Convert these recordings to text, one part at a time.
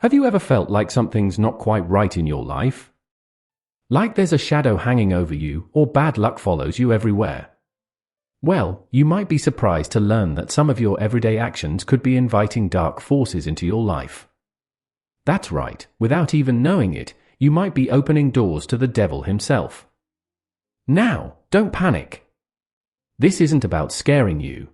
Have you ever felt like something's not quite right in your life? Like there's a shadow hanging over you, or bad luck follows you everywhere? Well, you might be surprised to learn that some of your everyday actions could be inviting dark forces into your life. That's right, without even knowing it, you might be opening doors to the devil himself. Now, don't panic. This isn't about scaring you.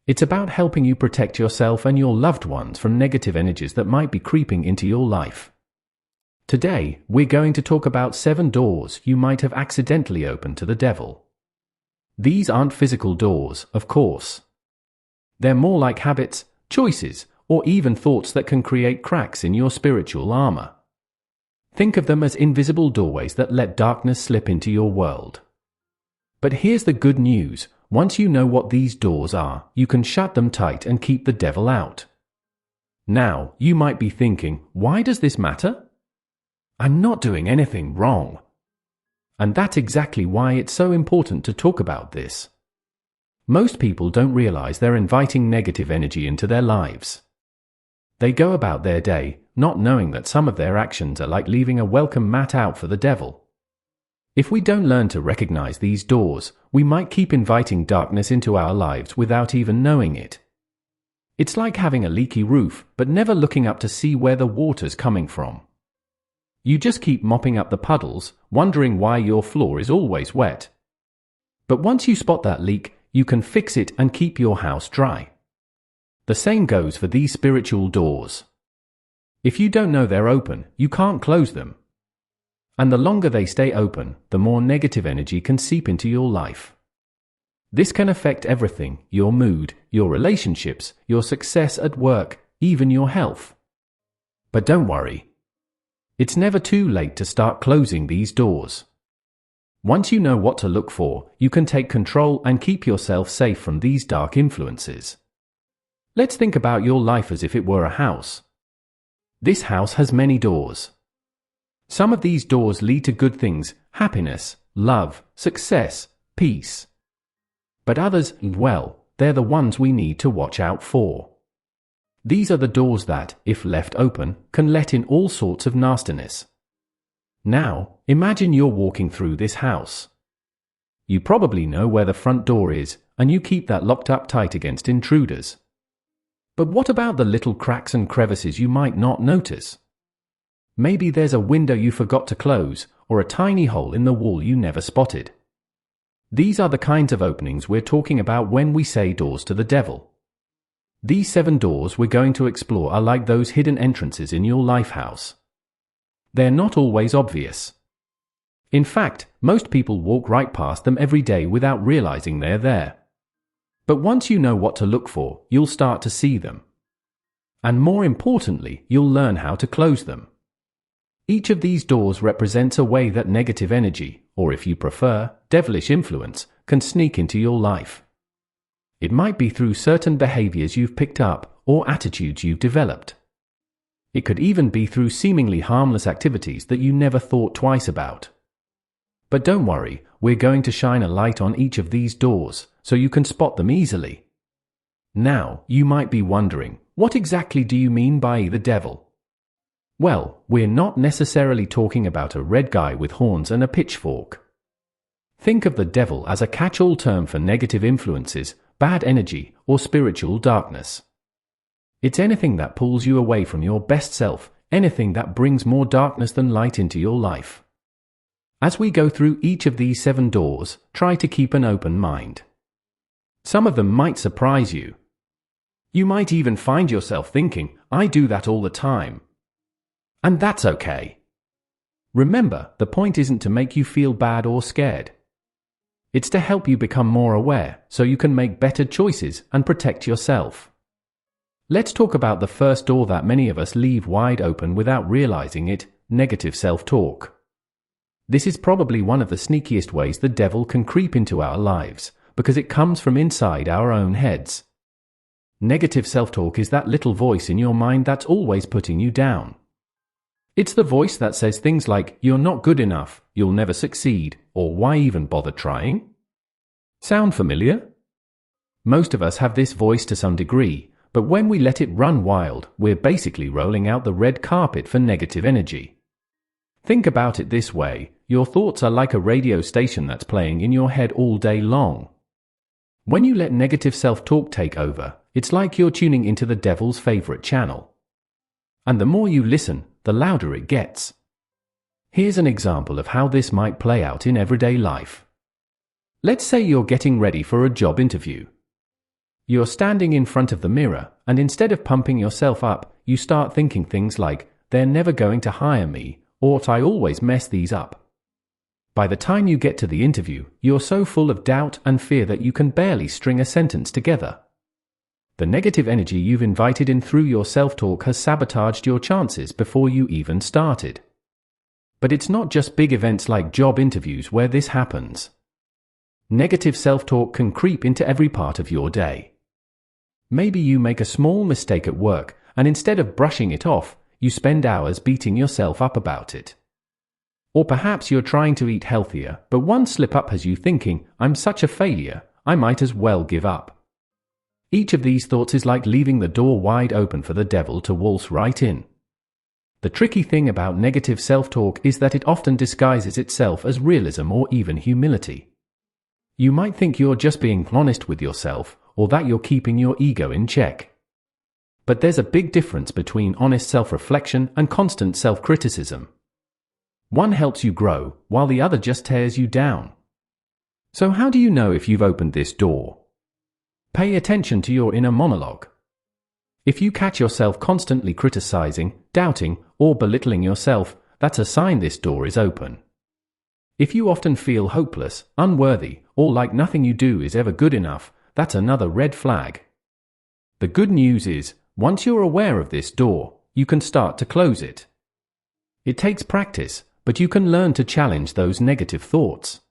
It's about helping you protect yourself and your loved ones from negative energies that might be creeping into your life. Today, we're going to talk about 7 doors you might have accidentally opened to the devil. These aren't physical doors, of course. They're more like habits, choices, or even thoughts that can create cracks in your spiritual armor. Think of them as invisible doorways that let darkness slip into your world. But here's the good news. Once you know what these doors are, you can shut them tight and keep the devil out. Now, you might be thinking, why does this matter? I'm not doing anything wrong. And that's exactly why it's so important to talk about this. Most people don't realize they're inviting negative energy into their lives. They go about their day, not knowing that some of their actions are like leaving a welcome mat out for the devil. If we don't learn to recognize these doors, we might keep inviting darkness into our lives without even knowing it. It's like having a leaky roof, but never looking up to see where the water's coming from. You just keep mopping up the puddles, wondering why your floor is always wet. But once you spot that leak, you can fix it and keep your house dry. The same goes for these spiritual doors. If you don't know they're open, you can't close them. And the longer they stay open, the more negative energy can seep into your life. This can affect everything: your mood, your relationships, your success at work, even your health. But don't worry. It's never too late to start closing these doors. Once you know what to look for, you can take control and keep yourself safe from these dark influences. Let's think about your life as if it were a house. This house has many doors. Some of these doors lead to good things: happiness, love, success, peace. But others, well, they're the ones we need to watch out for. These are the doors that, if left open, can let in all sorts of nastiness. Now, imagine you're walking through this house. You probably know where the front door is, and you keep that locked up tight against intruders. But what about the little cracks and crevices you might not notice? Maybe there's a window you forgot to close, or a tiny hole in the wall you never spotted. These are the kinds of openings we're talking about when we say doors to the devil. These 7 doors we're going to explore are like those hidden entrances in your life house. They're not always obvious. In fact, most people walk right past them every day without realizing they're there. But once you know what to look for, you'll start to see them. And more importantly, you'll learn how to close them. Each of these doors represents a way that negative energy, or if you prefer, devilish influence, can sneak into your life. It might be through certain behaviors you've picked up, or attitudes you've developed. It could even be through seemingly harmless activities that you never thought twice about. But don't worry, we're going to shine a light on each of these doors, so you can spot them easily. Now, you might be wondering, what exactly do you mean by the devil? Well, we're not necessarily talking about a red guy with horns and a pitchfork. Think of the devil as a catch-all term for negative influences, bad energy, or spiritual darkness. It's anything that pulls you away from your best self, anything that brings more darkness than light into your life. As we go through each of these 7 doors, try to keep an open mind. Some of them might surprise you. You might even find yourself thinking, I do that all the time. And that's okay. Remember, the point isn't to make you feel bad or scared. It's to help you become more aware, so you can make better choices and protect yourself. Let's talk about the first door that many of us leave wide open without realizing it: negative self-talk. This is probably one of the sneakiest ways the devil can creep into our lives, because it comes from inside our own heads. Negative self-talk is that little voice in your mind that's always putting you down. It's the voice that says things like, you're not good enough, you'll never succeed, or why even bother trying? Sound familiar? Most of us have this voice to some degree, But when we let it run wild, we're basically rolling out the red carpet for negative energy. Think about it this way: your thoughts are like a radio station that's playing in your head all day long. When you let negative self-talk take over, it's like you're tuning into the devil's favorite channel. And the more you listen, the louder it gets. Here's an example of how this might play out in everyday life. Let's say you're getting ready for a job interview. You're standing in front of the mirror, and instead of pumping yourself up, you start thinking things like, "They're never going to hire me," or "I always mess these up." By the time you get to the interview, you're so full of doubt and fear that you can barely string a sentence together. The negative energy you've invited in through your self-talk has sabotaged your chances before you even started. But it's not just big events like job interviews where this happens. Negative self-talk can creep into every part of your day. Maybe you make a small mistake at work, and instead of brushing it off, you spend hours beating yourself up about it. Or perhaps you're trying to eat healthier, but one slip-up has you thinking, "I'm such a failure, I might as well give up." Each of these thoughts is like leaving the door wide open for the devil to waltz right in. The tricky thing about negative self-talk is that it often disguises itself as realism or even humility. You might think you're just being honest with yourself, or that you're keeping your ego in check. But there's a big difference between honest self-reflection and constant self-criticism. One helps you grow, while the other just tears you down. So how do you know if you've opened this door? Pay attention to your inner monologue. If you catch yourself constantly criticizing, doubting, or belittling yourself, that's a sign this door is open. If you often feel hopeless, unworthy, or like nothing you do is ever good enough, that's another red flag. The good news is, once you're aware of this door, you can start to close it. It takes practice, but you can learn to challenge those negative thoughts.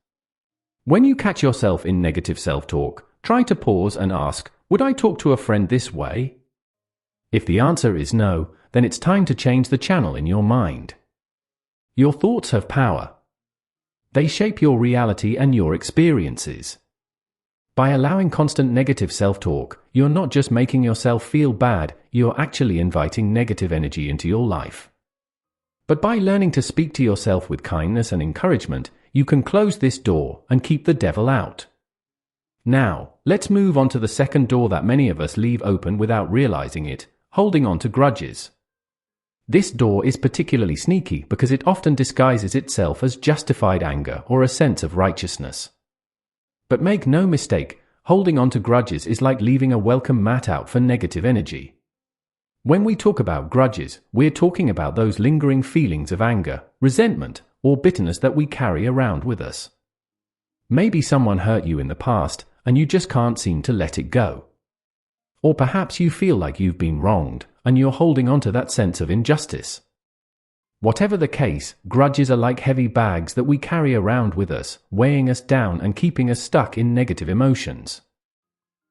When you catch yourself in negative self-talk, try to pause and ask, "Would I talk to a friend this way?" If the answer is no, then it's time to change the channel in your mind. Your thoughts have power. They shape your reality and your experiences. By allowing constant negative self-talk, you're not just making yourself feel bad, you're actually inviting negative energy into your life. But by learning to speak to yourself with kindness and encouragement, you can close this door and keep the devil out. Now, let's move on to the second door that many of us leave open without realizing it: holding on to grudges. This door is particularly sneaky because it often disguises itself as justified anger or a sense of righteousness. But make no mistake, holding on to grudges is like leaving a welcome mat out for negative energy. When we talk about grudges, we're talking about those lingering feelings of anger, resentment, or bitterness that we carry around with us. Maybe someone hurt you in the past, and you just can't seem to let it go. Or perhaps you feel like you've been wronged, and you're holding on to that sense of injustice. Whatever the case, grudges are like heavy bags that we carry around with us, weighing us down and keeping us stuck in negative emotions.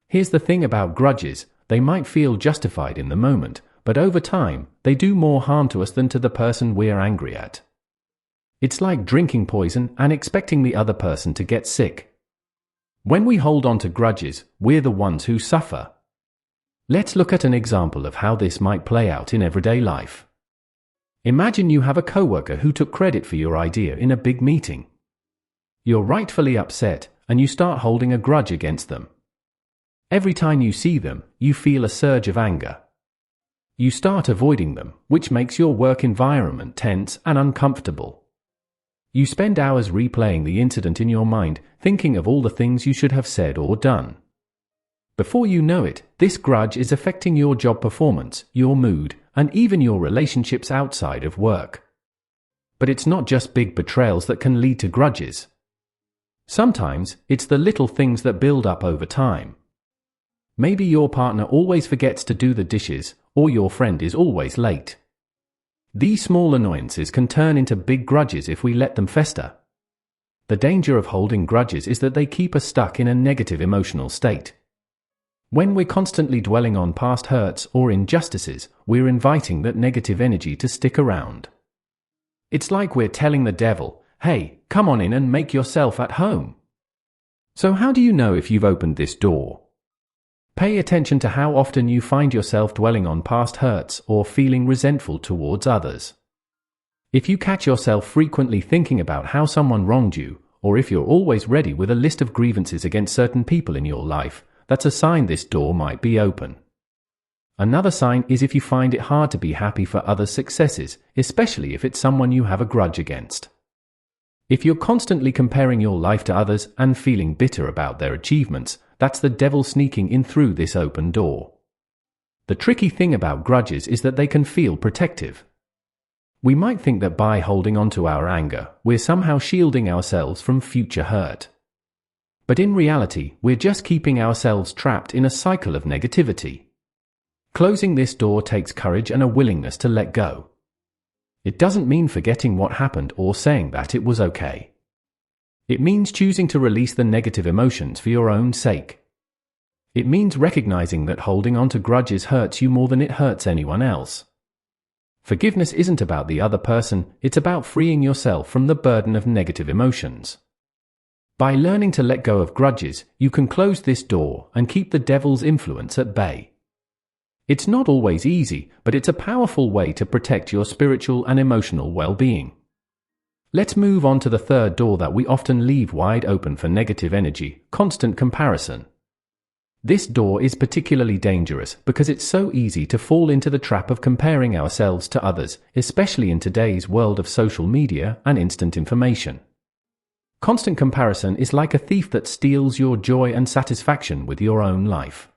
Here's the thing about grudges: they might feel justified in the moment, but over time, they do more harm to us than to the person we're angry at. It's like drinking poison and expecting the other person to get sick. When we hold on to grudges, we're the ones who suffer. Let's look at an example of how this might play out in everyday life. Imagine you have a coworker who took credit for your idea in a big meeting. You're rightfully upset, and you start holding a grudge against them. Every time you see them, you feel a surge of anger. You start avoiding them, which makes your work environment tense and uncomfortable. You spend hours replaying the incident in your mind, thinking of all the things you should have said or done. Before you know it, this grudge is affecting your job performance, your mood, and even your relationships outside of work. But it's not just big betrayals that can lead to grudges. Sometimes, it's the little things that build up over time. Maybe your partner always forgets to do the dishes, or your friend is always late. These small annoyances can turn into big grudges if we let them fester. The danger of holding grudges is that they keep us stuck in a negative emotional state. When we're constantly dwelling on past hurts or injustices, we're inviting that negative energy to stick around. It's like we're telling the devil, "Hey, come on in and make yourself at home." So how do you know if you've opened this door? Pay attention to how often you find yourself dwelling on past hurts or feeling resentful towards others. If you catch yourself frequently thinking about how someone wronged you, or if you're always ready with a list of grievances against certain people in your life, that's a sign this door might be open. Another sign is if you find it hard to be happy for others' successes, especially if it's someone you have a grudge against. If you're constantly comparing your life to others and feeling bitter about their achievements, that's the devil sneaking in through this open door. The tricky thing about grudges is that they can feel protective. We might think that by holding on to our anger, we're somehow shielding ourselves from future hurt. But in reality, we're just keeping ourselves trapped in a cycle of negativity. Closing this door takes courage and a willingness to let go. It doesn't mean forgetting what happened or saying that it was okay. It means choosing to release the negative emotions for your own sake. It means recognizing that holding on to grudges hurts you more than it hurts anyone else. Forgiveness isn't about the other person, it's about freeing yourself from the burden of negative emotions. By learning to let go of grudges, you can close this door and keep the devil's influence at bay. It's not always easy, but it's a powerful way to protect your spiritual and emotional well-being. Let's move on to the third door that we often leave wide open for negative energy: constant comparison. This door is particularly dangerous because it's so easy to fall into the trap of comparing ourselves to others, especially in today's world of social media and instant information. Constant comparison is like a thief that steals your joy and satisfaction with your own life.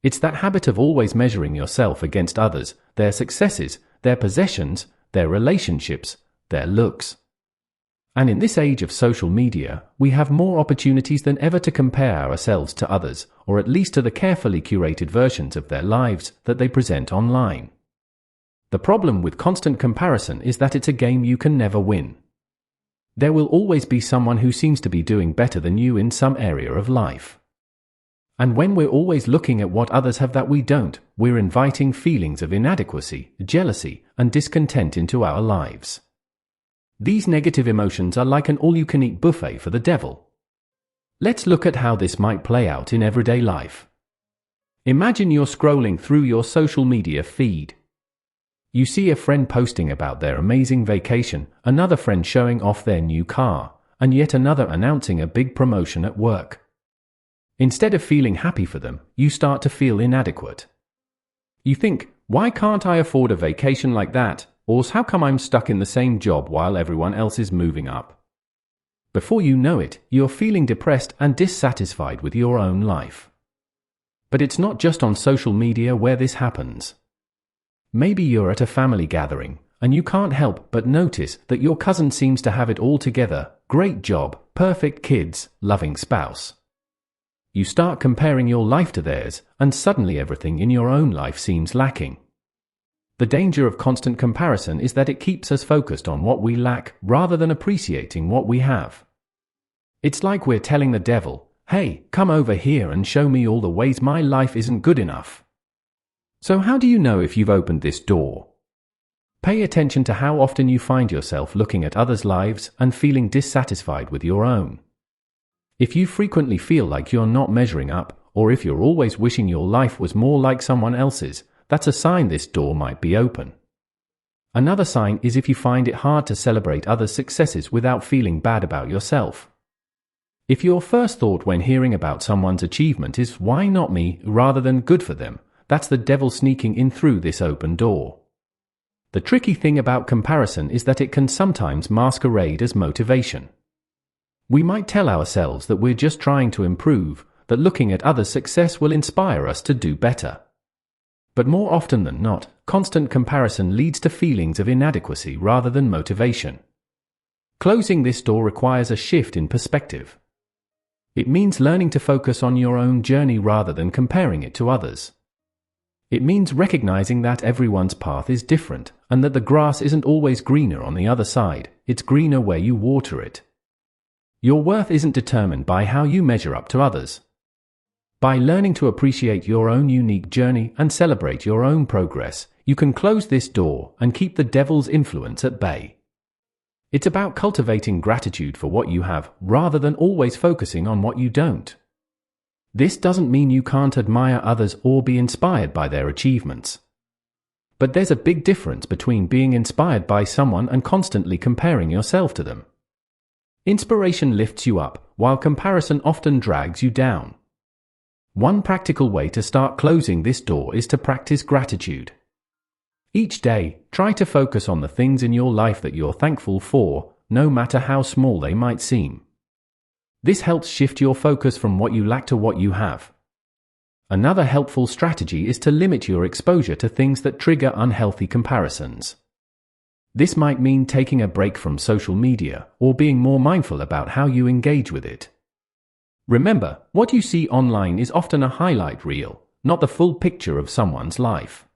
It's that habit of always measuring yourself against others, their successes, their possessions, their relationships, their looks. And in this age of social media, we have more opportunities than ever to compare ourselves to others, or at least to the carefully curated versions of their lives that they present online. The problem with constant comparison is that it's a game you can never win. There will always be someone who seems to be doing better than you in some area of life. And when we're always looking at what others have that we don't, we're inviting feelings of inadequacy, jealousy, and discontent into our lives. These negative emotions are like an all-you-can-eat buffet for the devil. Let's look at how this might play out in everyday life. Imagine you're scrolling through your social media feed. You see a friend posting about their amazing vacation, another friend showing off their new car, and yet another announcing a big promotion at work. Instead of feeling happy for them, you start to feel inadequate. You think, why can't I afford a vacation like that? Or how come I'm stuck in the same job while everyone else is moving up? Before you know it, you're feeling depressed and dissatisfied with your own life. But it's not just on social media where this happens. Maybe you're at a family gathering, and you can't help but notice that your cousin seems to have it all together: great job, perfect kids, loving spouse. You start comparing your life to theirs, and suddenly everything in your own life seems lacking. The danger of constant comparison is that it keeps us focused on what we lack rather than appreciating what we have. It's like we're telling the devil, "Hey, come over here and show me all the ways my life isn't good enough." So how do you know if you've opened this door? Pay attention to how often you find yourself looking at others' lives and feeling dissatisfied with your own. If you frequently feel like you're not measuring up, or if you're always wishing your life was more like someone else's, that's a sign this door might be open. Another sign is if you find it hard to celebrate others' successes without feeling bad about yourself. If your first thought when hearing about someone's achievement is "why not me?" rather than "good for them," that's the devil sneaking in through this open door. The tricky thing about comparison is that it can sometimes masquerade as motivation. We might tell ourselves that we're just trying to improve, that looking at others' success will inspire us to do better. But more often than not, constant comparison leads to feelings of inadequacy rather than motivation. Closing this door requires a shift in perspective. It means learning to focus on your own journey rather than comparing it to others. It means recognizing that everyone's path is different, and that the grass isn't always greener on the other side, it's greener where you water it. Your worth isn't determined by how you measure up to others. By learning to appreciate your own unique journey and celebrate your own progress, you can close this door and keep the devil's influence at bay. It's about cultivating gratitude for what you have, rather than always focusing on what you don't. This doesn't mean you can't admire others or be inspired by their achievements. But there's a big difference between being inspired by someone and constantly comparing yourself to them. Inspiration lifts you up, while comparison often drags you down. One practical way to start closing this door is to practice gratitude. Each day, try to focus on the things in your life that you're thankful for, no matter how small they might seem. This helps shift your focus from what you lack to what you have. Another helpful strategy is to limit your exposure to things that trigger unhealthy comparisons. This might mean taking a break from social media or being more mindful about how you engage with it. Remember, what you see online is often a highlight reel, not the full picture of someone's life.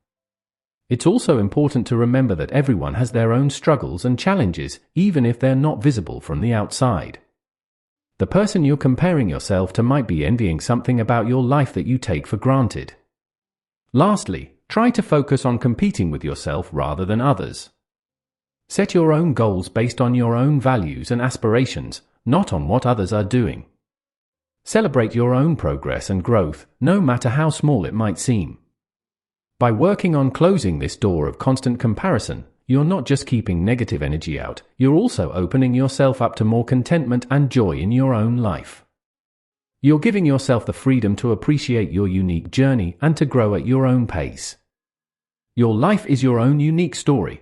It's also important to remember that everyone has their own struggles and challenges, even if they're not visible from the outside. The person you're comparing yourself to might be envying something about your life that you take for granted. Lastly, try to focus on competing with yourself rather than others. Set your own goals based on your own values and aspirations, not on what others are doing. Celebrate your own progress and growth, no matter how small it might seem. By working on closing this door of constant comparison, you're not just keeping negative energy out, you're also opening yourself up to more contentment and joy in your own life. You're giving yourself the freedom to appreciate your unique journey and to grow at your own pace. Your life is your own unique story.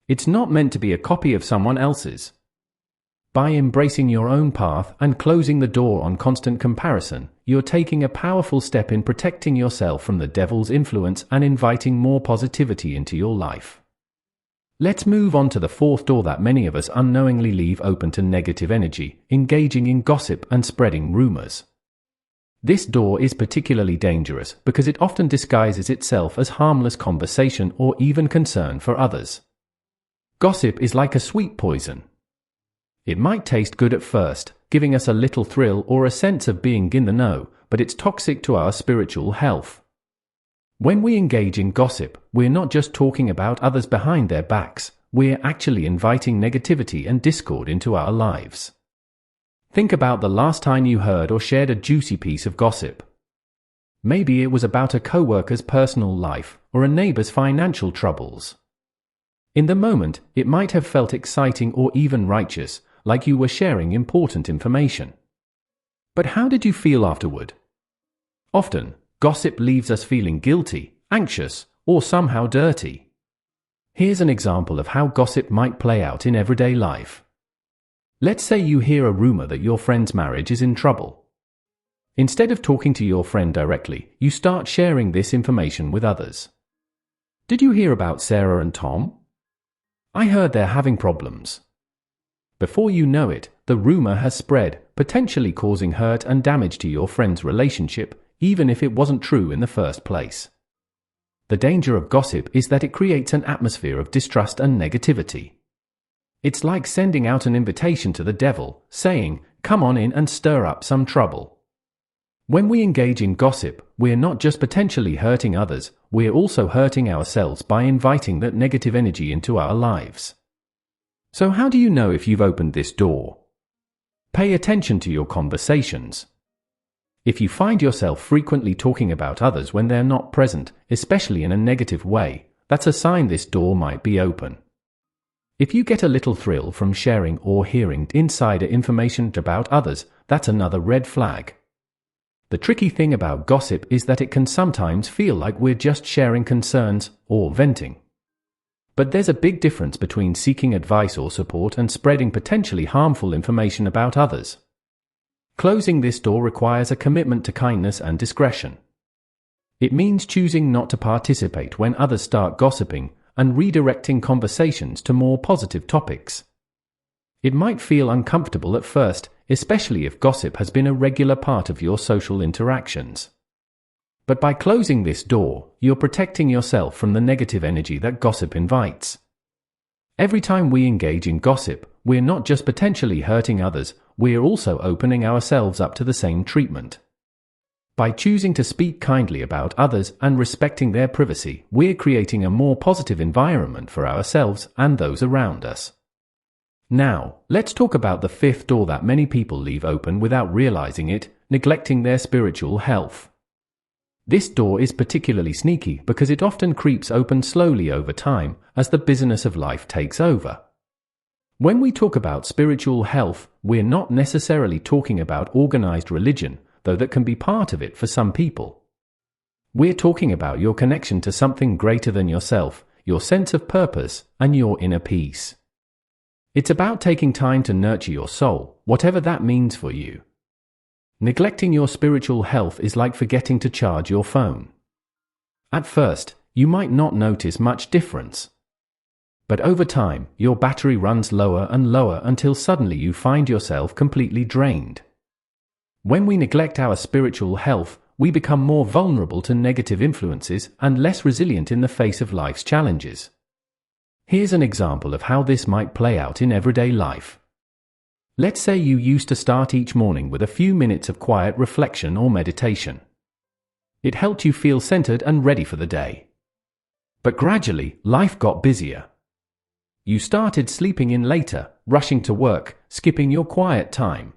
It's not meant to be a copy of someone else's. By embracing your own path and closing the door on constant comparison, you're taking a powerful step in protecting yourself from the devil's influence and inviting more positivity into your life. Let's move on to the fourth door that many of us unknowingly leave open to negative energy, engaging in gossip and spreading rumors. This door is particularly dangerous because it often disguises itself as harmless conversation or even concern for others. Gossip is like a sweet poison. It might taste good at first, giving us a little thrill or a sense of being in the know, but it's toxic to our spiritual health. When we engage in gossip, we're not just talking about others behind their backs, we're actually inviting negativity and discord into our lives. Think about the last time you heard or shared a juicy piece of gossip. Maybe it was about a coworker's personal life or a neighbor's financial troubles. In the moment, it might have felt exciting or even righteous, like you were sharing important information. But how did you feel afterward? Often, gossip leaves us feeling guilty, anxious, or somehow dirty. Here's an example of how gossip might play out in everyday life. Let's say you hear a rumor that your friend's marriage is in trouble. Instead of talking to your friend directly, you start sharing this information with others. Did you hear about Sarah and Tom? I heard they're having problems. Before you know it, the rumor has spread, potentially causing hurt and damage to your friend's relationship, even if it wasn't true in the first place. The danger of gossip is that it creates an atmosphere of distrust and negativity. It's like sending out an invitation to the devil, saying, "Come on in and stir up some trouble." When we engage in gossip, we're not just potentially hurting others, we're also hurting ourselves by inviting that negative energy into our lives. So how do you know if you've opened this door? Pay attention to your conversations. If you find yourself frequently talking about others when they're not present, especially in a negative way, that's a sign this door might be open. If you get a little thrill from sharing or hearing insider information about others, that's another red flag. The tricky thing about gossip is that it can sometimes feel like we're just sharing concerns or venting. But there's a big difference between seeking advice or support and spreading potentially harmful information about others. Closing this door requires a commitment to kindness and discretion. It means choosing not to participate when others start gossiping and redirecting conversations to more positive topics. It might feel uncomfortable at first, especially if gossip has been a regular part of your social interactions. But by closing this door, you're protecting yourself from the negative energy that gossip invites. Every time we engage in gossip, we're not just potentially hurting others, we're also opening ourselves up to the same treatment. By choosing to speak kindly about others and respecting their privacy, we're creating a more positive environment for ourselves and those around us. Now, let's talk about the fifth door that many people leave open without realizing it, neglecting their spiritual health. This door is particularly sneaky because it often creeps open slowly over time as the busyness of life takes over. When we talk about spiritual health, we're not necessarily talking about organized religion, though that can be part of it for some people. We're talking about your connection to something greater than yourself, your sense of purpose, and your inner peace. It's about taking time to nurture your soul, whatever that means for you. Neglecting your spiritual health is like forgetting to charge your phone. At first, you might not notice much difference. But over time, your battery runs lower and lower until suddenly you find yourself completely drained. When we neglect our spiritual health, we become more vulnerable to negative influences and less resilient in the face of life's challenges. Here's an example of how this might play out in everyday life. Let's say you used to start each morning with a few minutes of quiet reflection or meditation. It helped you feel centered and ready for the day. But gradually, life got busier. You started sleeping in later, rushing to work, skipping your quiet time.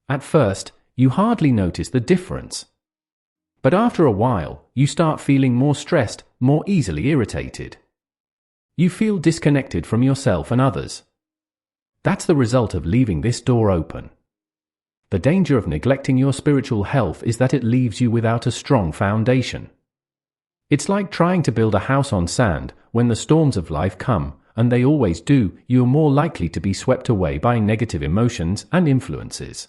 At first, you hardly notice the difference. But after a while, you start feeling more stressed, more easily irritated. You feel disconnected from yourself and others. That's the result of leaving this door open. The danger of neglecting your spiritual health is that it leaves you without a strong foundation. It's like trying to build a house on sand. When the storms of life come, and they always do, you're more likely to be swept away by negative emotions and influences.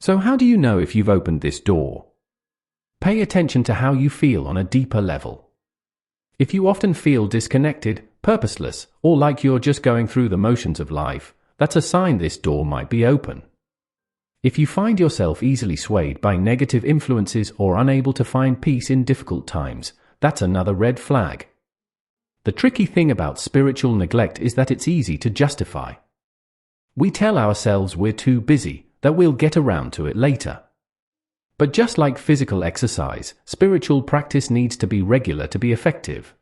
So how do you know if you've opened this door? Pay attention to how you feel on a deeper level. If you often feel disconnected, purposeless, or like you're just going through the motions of life, that's a sign this door might be open. If you find yourself easily swayed by negative influences or unable to find peace in difficult times, that's another red flag. The tricky thing about spiritual neglect is that it's easy to justify. We tell ourselves we're too busy, that we'll get around to it later. But just like physical exercise, spiritual practice needs to be regular to be effective.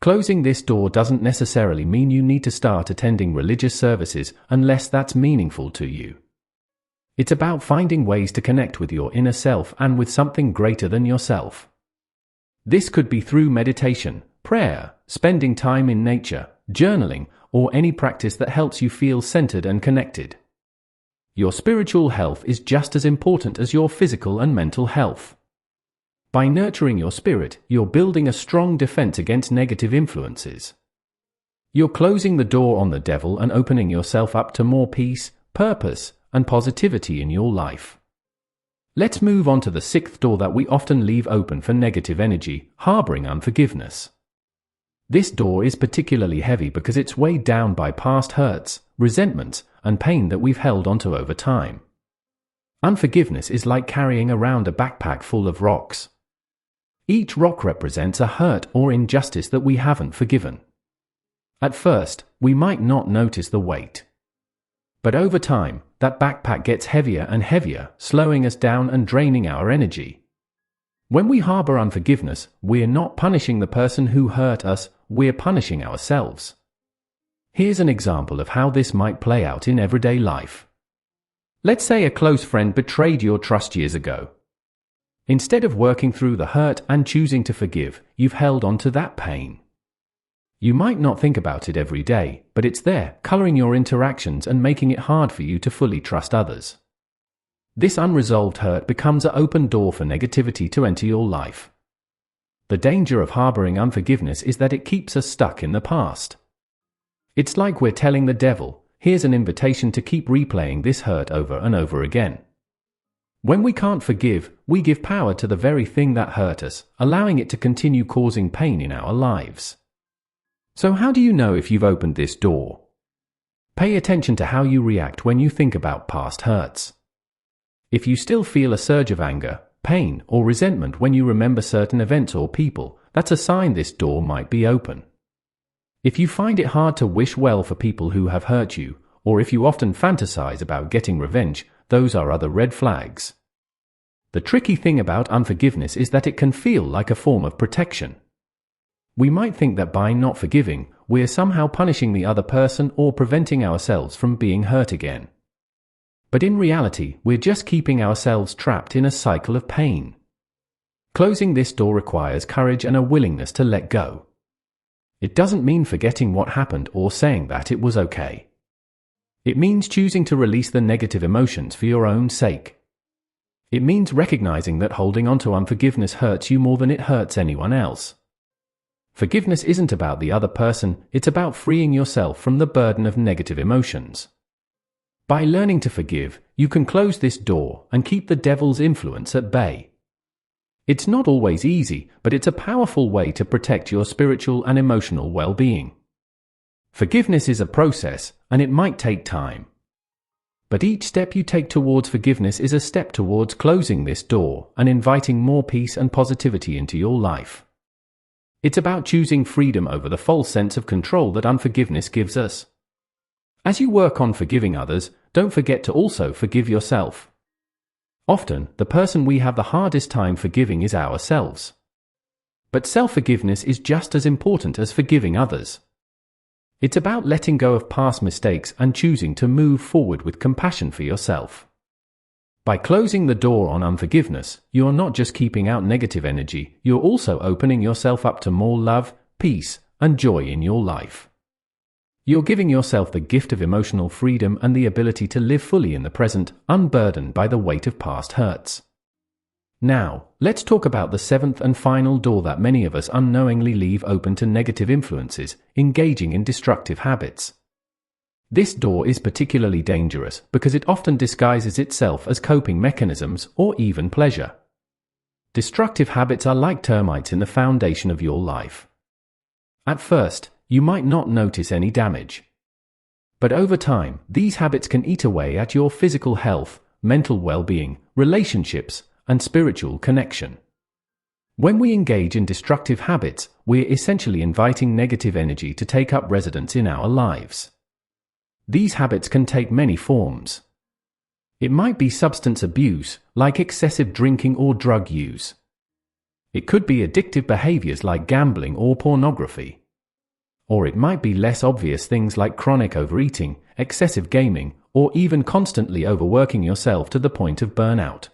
Closing this door doesn't necessarily mean you need to start attending religious services unless that's meaningful to you. It's about finding ways to connect with your inner self and with something greater than yourself. This could be through meditation, prayer, spending time in nature, journaling, or any practice that helps you feel centered and connected. Your spiritual health is just as important as your physical and mental health. By nurturing your spirit, you're building a strong defense against negative influences. You're closing the door on the devil and opening yourself up to more peace, purpose, and positivity in your life. Let's move on to the sixth door that we often leave open for negative energy, harboring unforgiveness. This door is particularly heavy because it's weighed down by past hurts, resentments, and pain that we've held onto over time. Unforgiveness is like carrying around a backpack full of rocks. Each rock represents a hurt or injustice that we haven't forgiven. At first, we might not notice the weight. But over time, that backpack gets heavier and heavier, slowing us down and draining our energy. When we harbor unforgiveness, we're not punishing the person who hurt us, we're punishing ourselves. Here's an example of how this might play out in everyday life. Let's say a close friend betrayed your trust years ago. Instead of working through the hurt and choosing to forgive, you've held on to that pain. You might not think about it every day, but it's there, coloring your interactions and making it hard for you to fully trust others. This unresolved hurt becomes an open door for negativity to enter your life. The danger of harboring unforgiveness is that it keeps us stuck in the past. It's like we're telling the devil, here's an invitation to keep replaying this hurt over and over again. When we can't forgive, we give power to the very thing that hurt us, allowing it to continue causing pain in our lives. So how do you know if you've opened this door? Pay attention to how you react when you think about past hurts. If you still feel a surge of anger, pain, or resentment when you remember certain events or people, that's a sign this door might be open. If you find it hard to wish well for people who have hurt you, or if you often fantasize about getting revenge, those are other red flags. The tricky thing about unforgiveness is that it can feel like a form of protection. We might think that by not forgiving, we're somehow punishing the other person or preventing ourselves from being hurt again. But in reality, we're just keeping ourselves trapped in a cycle of pain. Closing this door requires courage and a willingness to let go. It doesn't mean forgetting what happened or saying that it was okay. It means choosing to release the negative emotions for your own sake. It means recognizing that holding on to unforgiveness hurts you more than it hurts anyone else. Forgiveness isn't about the other person, it's about freeing yourself from the burden of negative emotions. By learning to forgive, you can close this door and keep the devil's influence at bay. It's not always easy, but it's a powerful way to protect your spiritual and emotional well-being. Forgiveness is a process, and it might take time. But each step you take towards forgiveness is a step towards closing this door and inviting more peace and positivity into your life. It's about choosing freedom over the false sense of control that unforgiveness gives us. As you work on forgiving others, don't forget to also forgive yourself. Often, the person we have the hardest time forgiving is ourselves. But self-forgiveness is just as important as forgiving others. It's about letting go of past mistakes and choosing to move forward with compassion for yourself. By closing the door on unforgiveness, you are not just keeping out negative energy, you're also opening yourself up to more love, peace, and joy in your life. You're giving yourself the gift of emotional freedom and the ability to live fully in the present, unburdened by the weight of past hurts. Now, let's talk about the seventh and final door that many of us unknowingly leave open to negative influences, engaging in destructive habits. This door is particularly dangerous because it often disguises itself as coping mechanisms or even pleasure. Destructive habits are like termites in the foundation of your life. At first, you might not notice any damage. But over time, these habits can eat away at your physical health, mental well-being, relationships, and spiritual connection. When we engage in destructive habits, we're essentially inviting negative energy to take up residence in our lives. These habits can take many forms. It might be substance abuse, like excessive drinking or drug use. It could be addictive behaviors like gambling or pornography. Or it might be less obvious things like chronic overeating, excessive gaming, or even constantly overworking yourself to the point of burnout.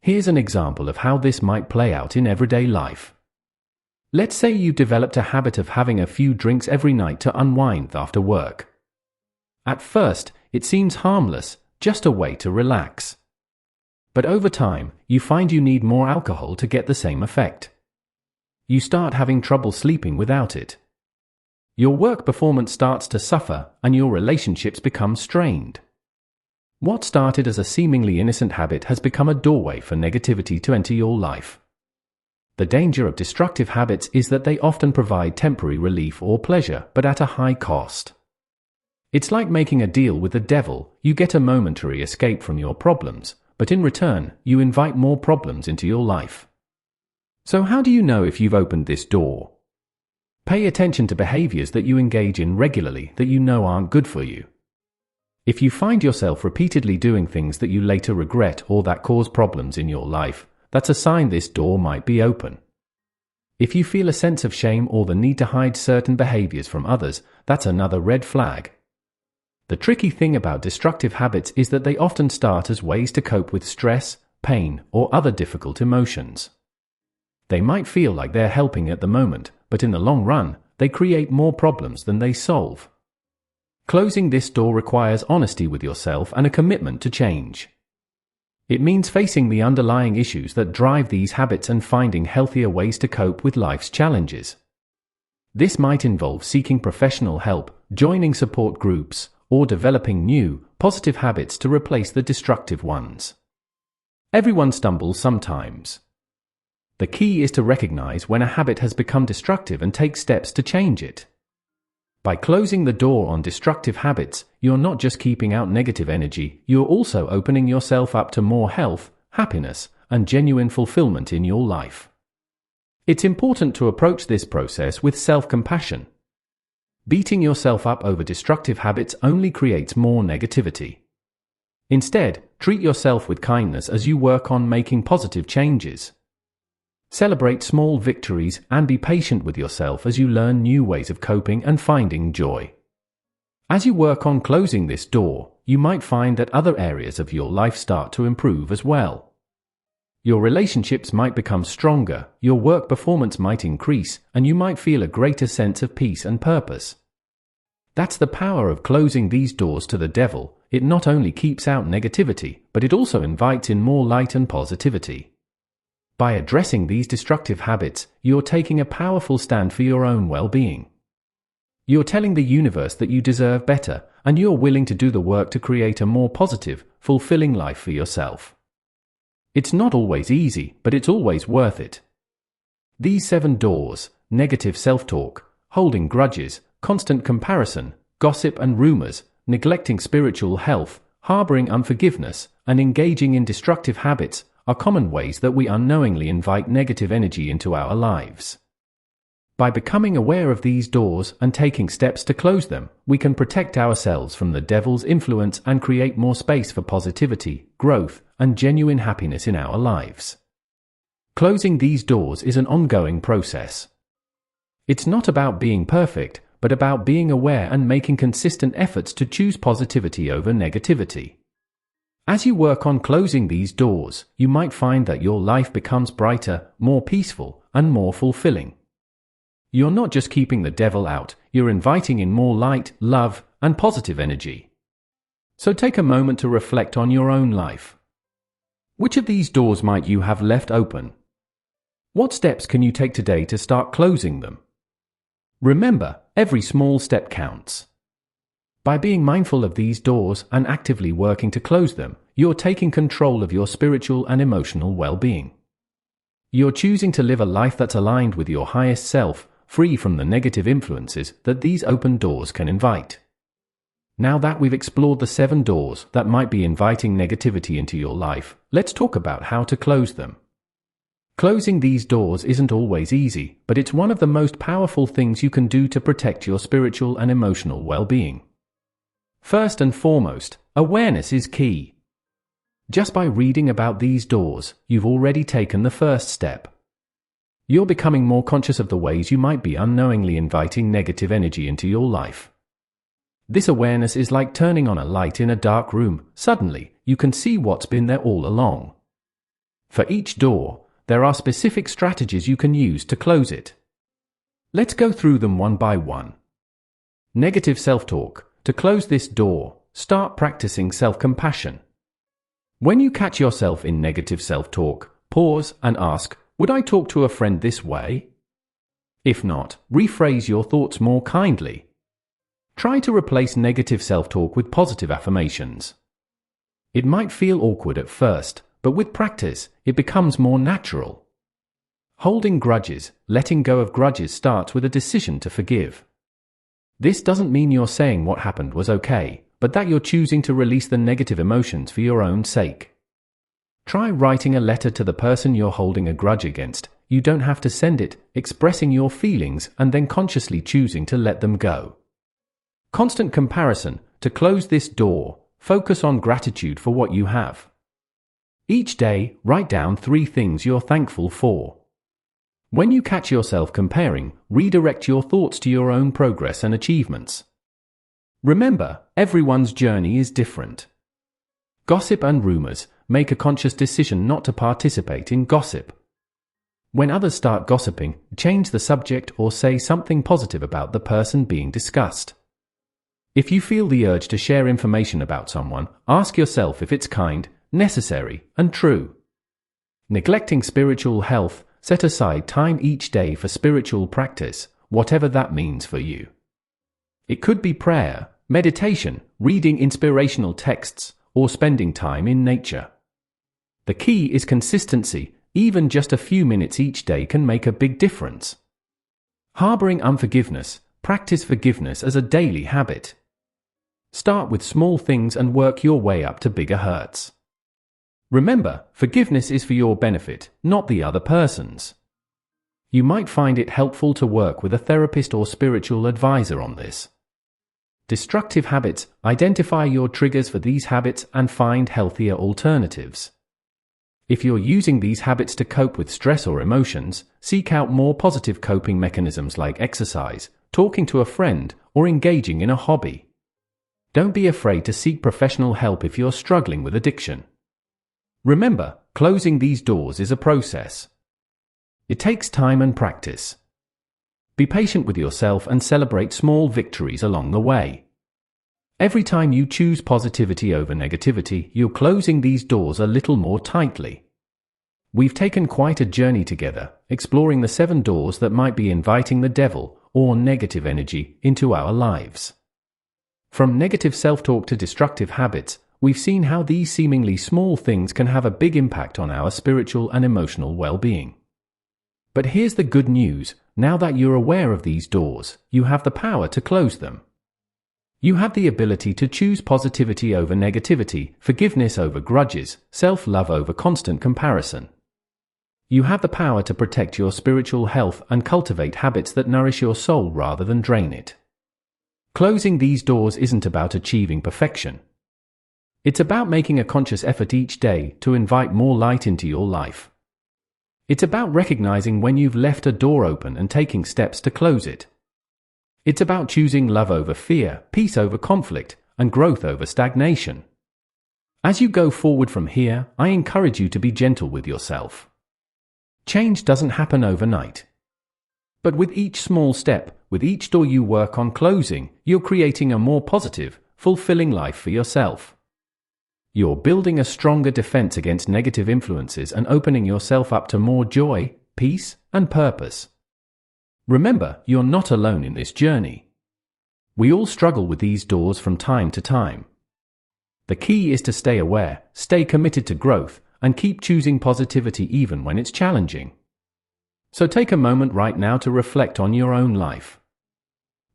Here's an example of how this might play out in everyday life. Let's say you developed a habit of having a few drinks every night to unwind after work. At first, it seems harmless, just a way to relax. But over time, you find you need more alcohol to get the same effect. You start having trouble sleeping without it. Your work performance starts to suffer, and your relationships become strained. What started as a seemingly innocent habit has become a doorway for negativity to enter your life. The danger of destructive habits is that they often provide temporary relief or pleasure, but at a high cost. It's like making a deal with the devil. You get a momentary escape from your problems, but in return, you invite more problems into your life. So how do you know if you've opened this door? Pay attention to behaviors that you engage in regularly that you know aren't good for you. If you find yourself repeatedly doing things that you later regret or that cause problems in your life, that's a sign this door might be open. If you feel a sense of shame or the need to hide certain behaviors from others, that's another red flag. The tricky thing about destructive habits is that they often start as ways to cope with stress, pain, or other difficult emotions. They might feel like they're helping at the moment, but in the long run, they create more problems than they solve. Closing this door requires honesty with yourself and a commitment to change. It means facing the underlying issues that drive these habits and finding healthier ways to cope with life's challenges. This might involve seeking professional help, joining support groups, or developing new, positive habits to replace the destructive ones. Everyone stumbles sometimes. The key is to recognize when a habit has become destructive and take steps to change it. By closing the door on destructive habits, you're not just keeping out negative energy, you're also opening yourself up to more health, happiness, and genuine fulfillment in your life. It's important to approach this process with self-compassion. Beating yourself up over destructive habits only creates more negativity. Instead, treat yourself with kindness as you work on making positive changes. Celebrate small victories and be patient with yourself as you learn new ways of coping and finding joy. As you work on closing this door, you might find that other areas of your life start to improve as well. Your relationships might become stronger, your work performance might increase, and you might feel a greater sense of peace and purpose. That's the power of closing these doors to the devil. It not only keeps out negativity, but it also invites in more light and positivity. By addressing these destructive habits, you're taking a powerful stand for your own well-being. You're telling the universe that you deserve better, and you're willing to do the work to create a more positive, fulfilling life for yourself. It's not always easy, but it's always worth it. These 7 doors: negative self-talk, holding grudges, constant comparison, gossip and rumors, neglecting spiritual health, harboring unforgiveness, and engaging in destructive habits, are common ways that we unknowingly invite negative energy into our lives. By becoming aware of these doors and taking steps to close them, we can protect ourselves from the devil's influence and create more space for positivity, growth, and genuine happiness in our lives. Closing these doors is an ongoing process. It's not about being perfect, but about being aware and making consistent efforts to choose positivity over negativity. As you work on closing these doors, you might find that your life becomes brighter, more peaceful, and more fulfilling. You're not just keeping the devil out, you're inviting in more light, love, and positive energy. So take a moment to reflect on your own life. Which of these doors might you have left open? What steps can you take today to start closing them? Remember, every small step counts. By being mindful of these doors and actively working to close them, you're taking control of your spiritual and emotional well-being. You're choosing to live a life that's aligned with your highest self, free from the negative influences that these open doors can invite. Now that we've explored the 7 doors that might be inviting negativity into your life, let's talk about how to close them. Closing these doors isn't always easy, but it's one of the most powerful things you can do to protect your spiritual and emotional well-being. First and foremost, awareness is key. Just by reading about these doors, you've already taken the first step. You're becoming more conscious of the ways you might be unknowingly inviting negative energy into your life. This awareness is like turning on a light in a dark room. Suddenly, you can see what's been there all along. For each door, there are specific strategies you can use to close it. Let's go through them one by one. Negative self-talk. To close this door, start practicing self-compassion. When you catch yourself in negative self-talk, pause and ask, would I talk to a friend this way? If not, rephrase your thoughts more kindly. Try to replace negative self-talk with positive affirmations. It might feel awkward at first, but with practice, it becomes more natural. Holding grudges. Letting go of grudges starts with a decision to forgive. This doesn't mean you're saying what happened was okay, but that you're choosing to release the negative emotions for your own sake. Try writing a letter to the person you're holding a grudge against. You don't have to send it, expressing your feelings and then consciously choosing to let them go. Constant comparison. To close this door, focus on gratitude for what you have. Each day, write down 3 things you're thankful for. When you catch yourself comparing, redirect your thoughts to your own progress and achievements. Remember, everyone's journey is different. Gossip and rumors. Make a conscious decision not to participate in gossip. When others start gossiping, change the subject or say something positive about the person being discussed. If you feel the urge to share information about someone, ask yourself if it's kind, necessary, and true. Neglecting spiritual health. Set aside time each day for spiritual practice, whatever that means for you. It could be prayer, meditation, reading inspirational texts, or spending time in nature. The key is consistency. Even just a few minutes each day can make a big difference. Harboring unforgiveness. Practice forgiveness as a daily habit. Start with small things and work your way up to bigger hurts. Remember, forgiveness is for your benefit, not the other person's. You might find it helpful to work with a therapist or spiritual advisor on this. Destructive habits. Identify your triggers for these habits and find healthier alternatives. If you're using these habits to cope with stress or emotions, seek out more positive coping mechanisms like exercise, talking to a friend, or engaging in a hobby. Don't be afraid to seek professional help if you're struggling with addiction. Remember, closing these doors is a process. It takes time and practice. Be patient with yourself and celebrate small victories along the way. Every time you choose positivity over negativity, you're closing these doors a little more tightly. We've taken quite a journey together, exploring the 7 doors that might be inviting the devil, or negative energy, into our lives. From negative self-talk to destructive habits, we've seen how these seemingly small things can have a big impact on our spiritual and emotional well-being. But here's the good news: now that you're aware of these doors, you have the power to close them. You have the ability to choose positivity over negativity, forgiveness over grudges, self-love over constant comparison. You have the power to protect your spiritual health and cultivate habits that nourish your soul rather than drain it. Closing these doors isn't about achieving perfection. It's about making a conscious effort each day to invite more light into your life. It's about recognizing when you've left a door open and taking steps to close it. It's about choosing love over fear, peace over conflict, and growth over stagnation. As you go forward from here, I encourage you to be gentle with yourself. Change doesn't happen overnight. But with each small step, with each door you work on closing, you're creating a more positive, fulfilling life for yourself. You're building a stronger defense against negative influences and opening yourself up to more joy, peace, and purpose. Remember, you're not alone in this journey. We all struggle with these doors from time to time. The key is to stay aware, stay committed to growth, and keep choosing positivity even when it's challenging. So take a moment right now to reflect on your own life.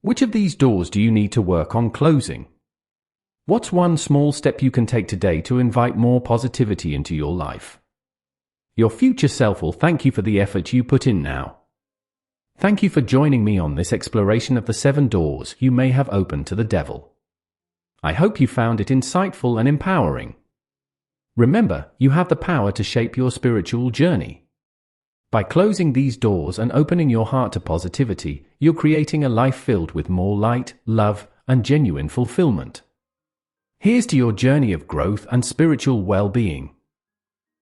Which of these doors do you need to work on closing? What's one small step you can take today to invite more positivity into your life? Your future self will thank you for the effort you put in now. Thank you for joining me on this exploration of the 7 doors you may have opened to the devil. I hope you found it insightful and empowering. Remember, you have the power to shape your spiritual journey. By closing these doors and opening your heart to positivity, you're creating a life filled with more light, love, and genuine fulfillment. Here's to your journey of growth and spiritual well-being.